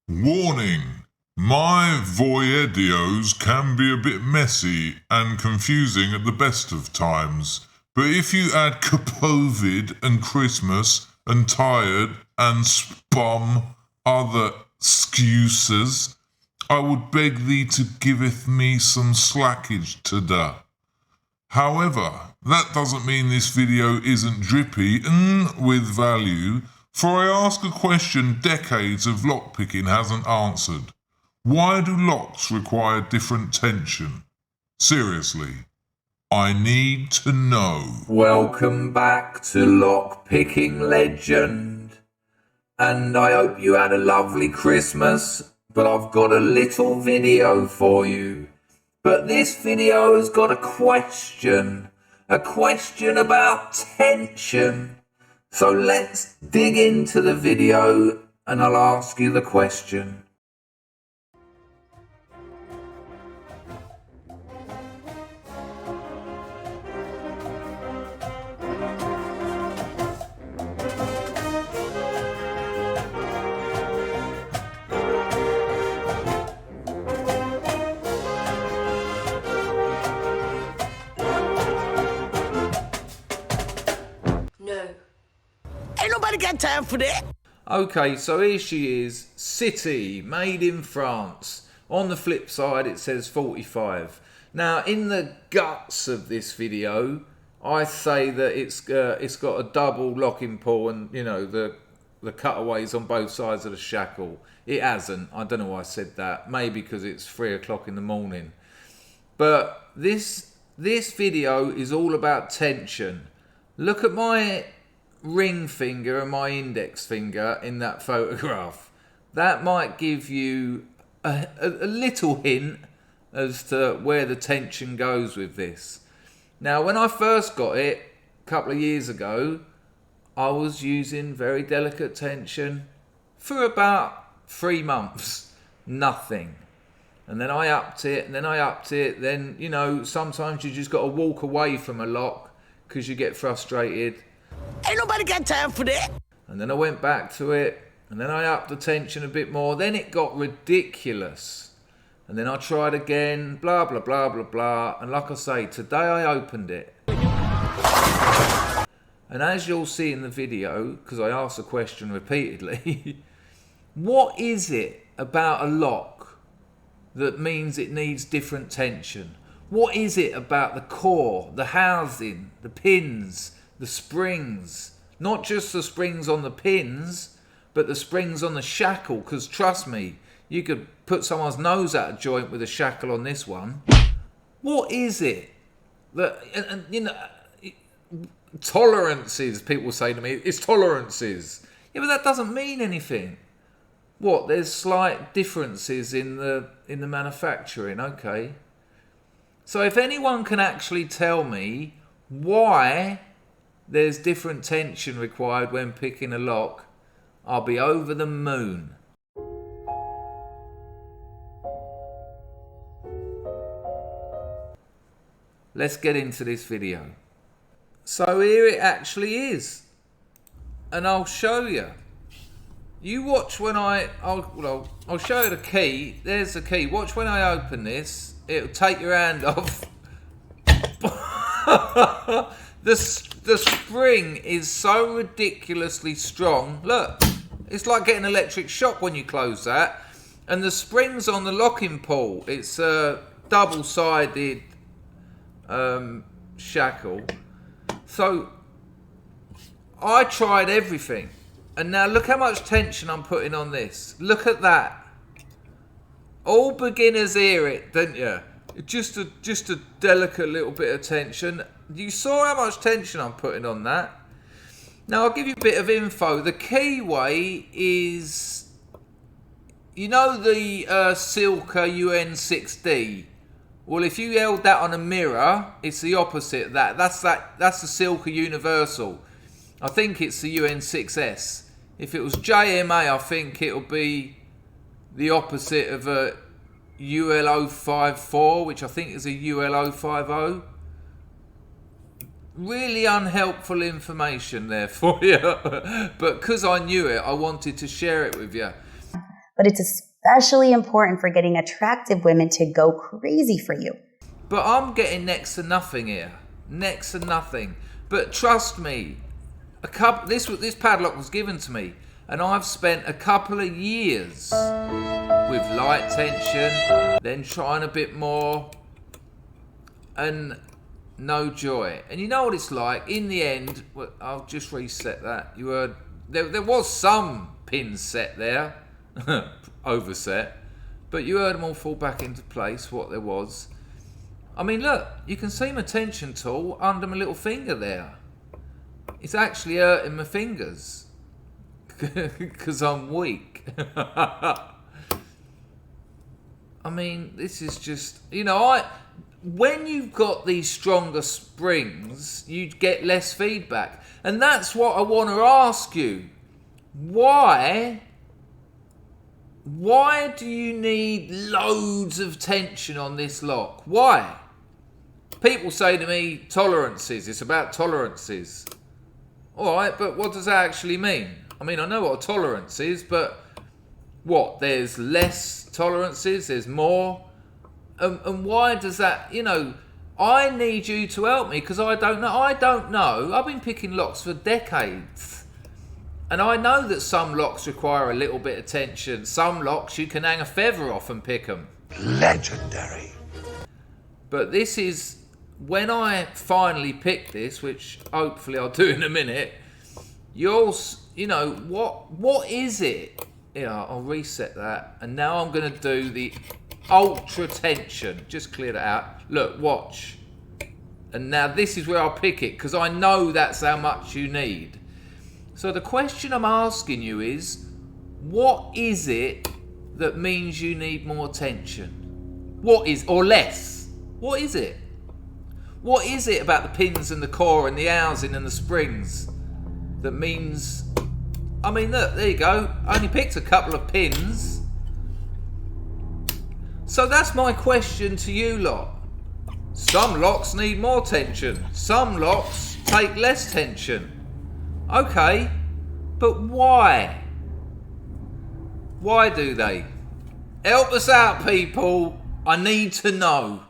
Warning! My voyedios can be a bit messy and confusing at the best of times, but if you add COVID and Christmas and tired and spum other excuses, I would beg thee to giveth me some slackage today. However, that doesn't mean this video isn't drippy with value, for I ask a question decades of lockpicking hasn't answered. Why do locks require different tension? Seriously, I need to know. Welcome back to Lockpicking Legend. And I hope you had a lovely Christmas, but I've got a little video for you. But this video has got a question about tension. So let's dig into the video and I'll ask you the question. Ain't nobody got time for that. Okay, so here she is, City, made in France. On the flip side, it says 45. Now, in the guts of this video, I say that it's got a double locking pull and, you know, the cutaways on both sides of the shackle. It hasn't. I don't know why I said that. Maybe because it's 3 o'clock in the morning. But this video is all about tension. Look at my ring finger and my index finger in that photograph. That might give you a little hint as to where the tension goes with this. Now, when I first got it a couple of years ago, I was using very delicate tension for about 3 months. Nothing. And then I upped it, and then I upped it. Then, you know, sometimes you just got to walk away from a lock because you get frustrated. Ain't nobody got time for that. And then I went back to it, and then I upped the tension a bit more. Then it got ridiculous. And then I tried again, blah, blah, blah, blah, blah. And like I say, today I opened it. And as you'll see in the video, because I asked the question repeatedly, what is it about a lock that means it needs different tension? What is it about the core, the housing, the pins, the springs? Not just the springs on the pins, but the springs on the shackle, because trust me, you could put someone's nose out of joint with a shackle on this one. What is it that, and you know, tolerances, people say to me, it's tolerances. Yeah, but that doesn't mean anything. What, there's slight differences in the manufacturing, okay. So if anyone can actually tell me why there's different tension required when picking a lock, I'll be over the moon. Let's get into this video. So here it actually is. And I'll show you. You watch when I'll show you the key. There's the key. Watch when I open this. It'll take your hand off. The spring is so ridiculously strong. Look, it's like getting electric shock when you close that. And the springs on the locking pull, it's a double-sided shackle. So I tried everything. And now look how much tension I'm putting on this. Look at that. All beginners hear it, don't you? Just a delicate little bit of tension. You saw how much tension I'm putting on that. Now I'll give you a bit of info. The keyway is, you know the Silca UN6D? Well, if you held that on a mirror, it's the opposite of that. That's the Silca Universal. I think it's the UN6S. If it was JMA, I think it'll be the opposite of a UL054, which I think is a UL050. Really unhelpful information there for you. But because I knew it, I wanted to share it with you. but it's especially important for getting attractive women to go crazy for you. But I'm getting next to nothing here. Next to nothing. But trust me, this padlock was given to me, and I've spent a couple of years with light tension, then trying a bit more, and no joy. And you know what it's like? In the end, well, I'll just reset that. You heard there was some pins set there, overset, but you heard them all fall back into place, what there was. I mean, look, you can see my tension tool under my little finger there. It's actually hurting my fingers because I'm weak. I mean, this is just, when you've got these stronger springs, you get less feedback. And that's what I want to ask you. Why do you need loads of tension on this lock? Why? People say to me, tolerances, it's about tolerances. Alright, but what does that actually mean? I mean, I know what a tolerance is, but what? There's less tolerances, there's more? And why does that, I need you to help me because I don't know. I've been picking locks for decades. And I know that some locks require a little bit of tension. Some locks you can hang a feather off and pick them. Legendary. But this is, when I finally pick this, which hopefully I'll do in a minute, what is it? I'll reset that. And now I'm going to do the ultra tension. Just clear that out. Look, watch. And now this is where I'll pick it because I know that's how much you need. So the question I'm asking you is, what is it that means you need more tension? Or less? What is it? What is it about the pins and the core and the housing and the springs that means... I mean, look, there you go. I only picked a couple of pins. So that's my question to you lot. Some locks need more tension. Some locks take less tension. Okay, but why? Why do they? Help us out, people. I need to know.